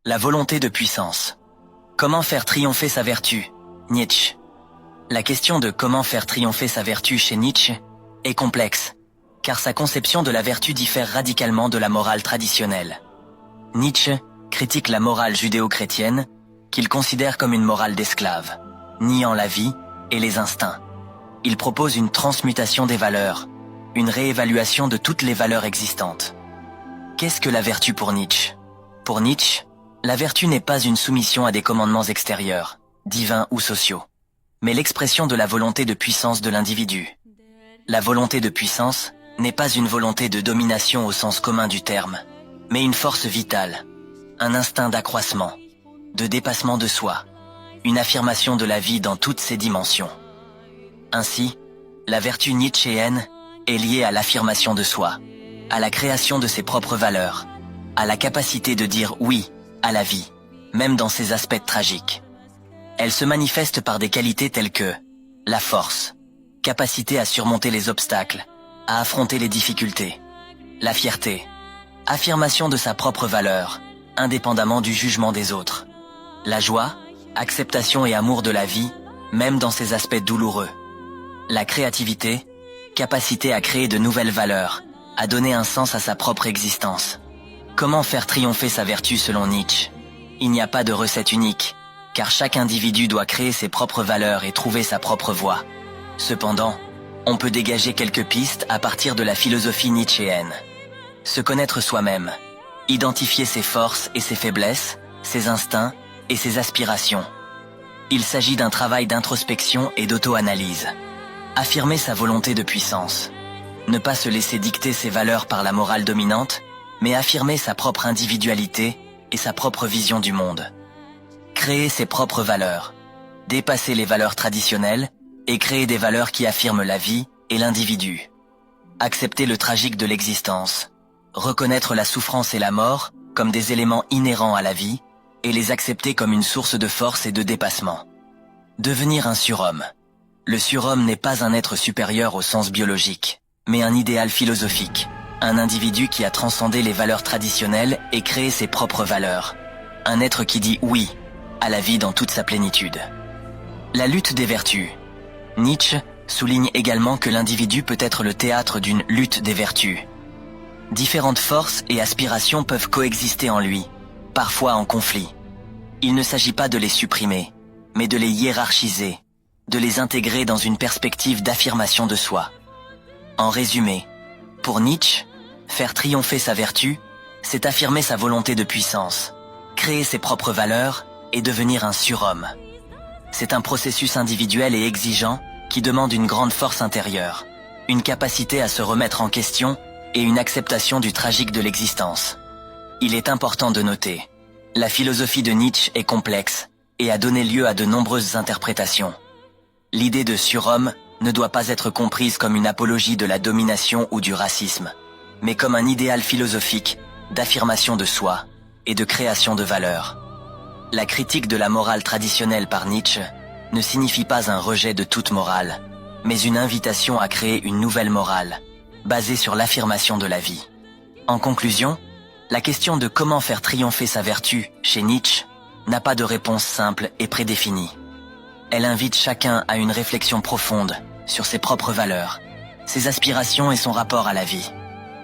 La volonté de puissance. Comment faire triompher sa vertu? Nietzsche. La question de comment faire triompher sa vertu chez Nietzsche est complexe, car sa conception de la vertu diffère radicalement de la morale traditionnelle. Nietzsche critique la morale judéo-chrétienne, qu'il considère comme une morale d'esclave, niant la vie et les instincts. Il propose une transmutation des valeurs, une réévaluation de toutes les valeurs existantes. Qu'est-ce que la vertu pour Nietzsche? Pour Nietzsche, la vertu n'est pas une soumission à des commandements extérieurs, divins ou sociaux, mais l'expression de la volonté de puissance de l'individu. La volonté de puissance n'est pas une volonté de domination au sens commun du terme, mais une force vitale, un instinct d'accroissement, de dépassement de soi, une affirmation de la vie dans toutes ses dimensions. Ainsi, la vertu nietzschéenne est liée à l'affirmation de soi, à la création de ses propres valeurs, à la capacité de dire oui à la vie, même dans ses aspects tragiques. Elle se manifeste par des qualités telles que la force, capacité à surmonter les obstacles, à affronter les difficultés, la fierté, affirmation de sa propre valeur, indépendamment du jugement des autres, la joie, acceptation et amour de la vie, même dans ses aspects douloureux, la créativité, capacité à créer de nouvelles valeurs, à donner un sens à sa propre existence. Comment faire triompher sa vertu selon Nietzsche? Il n'y a pas de recette unique, car chaque individu doit créer ses propres valeurs et trouver sa propre voie. Cependant, on peut dégager quelques pistes à partir de la philosophie nietzschéenne. Se connaître soi-même, identifier ses forces et ses faiblesses, ses instincts et ses aspirations. Il s'agit d'un travail d'introspection et d'auto-analyse. Affirmer sa volonté de puissance. Ne pas se laisser dicter ses valeurs par la morale dominante, mais affirmer sa propre individualité et sa propre vision du monde. Créer ses propres valeurs. Dépasser les valeurs traditionnelles et créer des valeurs qui affirment la vie et l'individu. Accepter le tragique de l'existence. Reconnaître la souffrance et la mort comme des éléments inhérents à la vie et les accepter comme une source de force et de dépassement. Devenir un surhomme. Le surhomme n'est pas un être supérieur au sens biologique, mais un idéal philosophique, un individu qui a transcendé les valeurs traditionnelles et créé ses propres valeurs. Un être qui dit oui à la vie dans toute sa plénitude. La lutte des vertus. Nietzsche souligne également que l'individu peut être le théâtre d'une lutte des vertus. Différentes forces et aspirations peuvent coexister en lui, parfois en conflit. Il ne s'agit pas de les supprimer, mais de les hiérarchiser, de les intégrer dans une perspective d'affirmation de soi. En résumé, pour Nietzsche, faire triompher sa vertu, c'est affirmer sa volonté de puissance, créer ses propres valeurs et devenir un surhomme. C'est un processus individuel et exigeant qui demande une grande force intérieure, une capacité à se remettre en question et une acceptation du tragique de l'existence. Il est important de noter, la philosophie de Nietzsche est complexe et a donné lieu à de nombreuses interprétations. L'idée de surhomme ne doit pas être comprise comme une apologie de la domination ou du racisme, mais comme un idéal philosophique d'affirmation de soi et de création de valeurs. La critique de la morale traditionnelle par Nietzsche ne signifie pas un rejet de toute morale, mais une invitation à créer une nouvelle morale, basée sur l'affirmation de la vie. En conclusion, la question de comment faire triompher sa vertu chez Nietzsche n'a pas de réponse simple et prédéfinie. Elle invite chacun à une réflexion profonde sur ses propres valeurs, ses aspirations et son rapport à la vie.